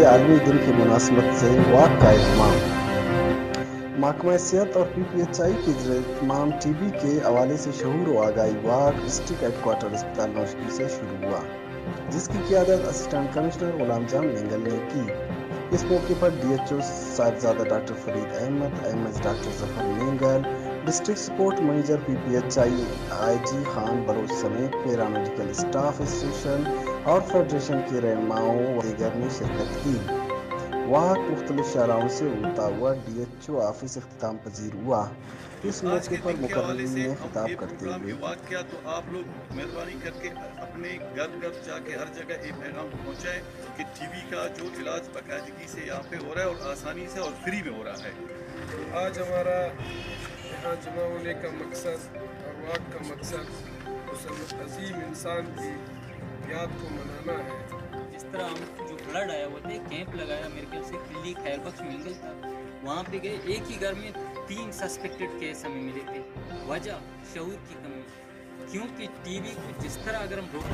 کے عالمی دن کی مناسبت سے واک کا اہتمام۔ محکمہ صحت اور پی پی ایچ آئی کے زیر اہتمام ٹی بی کے حوالے سے شعور و آگاہی واک ڈسٹرکٹ ہیڈ کوارٹر اسپتال نوشکی سے شروع ہوا، جس کی قیادت اسسٹنٹ کمشنر غلام جان مینگل نے کی۔ اس موقع پر D H O Sahibzada doctor Farid Ahmed, M S doctor Zafar Mengal, district support manager P P H I جی خان بلوچ سمیت پیرامیڈیکل اسٹاف ایسوسی ایشن اور فیڈریشن کے رہنماؤں و دیگر نے شرکت کی۔ واک مختلف شاہراہوں سے ہوتا ہوا ڈی ایچ او آفس اختتام پذیر ہوا۔ اس موقع پر مقررین نے خطاب کرتے ہوئے واقعہ تو آپ لوگ مہربانی کر کے اپنے گھر گھر جا کے ہر جگہ ایک پیغام پہنچائیں کہ ٹی بی کا جو علاج باقاعدگی سے یہاں پہ ہو رہا ہے اور آسانی سے اور فری میں ہو رہا ہے۔ آج ہمارا یہاں جمع ہونے کا مقصد اور واک کا مقصد اس عظیم انسان کی یاد کو منانا ہے۔ جس طرح ہم جو فلڈ آیا ہوا تھا کیمپ لگایا، میرے خیال سے کلی خیر بخش مل گیا تھا، وہاں پہ گئے، ایک ہی گھر میں 3 سسپیکٹڈ کیس ہمیں ملے تھے۔ وجہ شعور کی کمی، کیونکہ ٹی بی کو جس طرح اگر ہم روک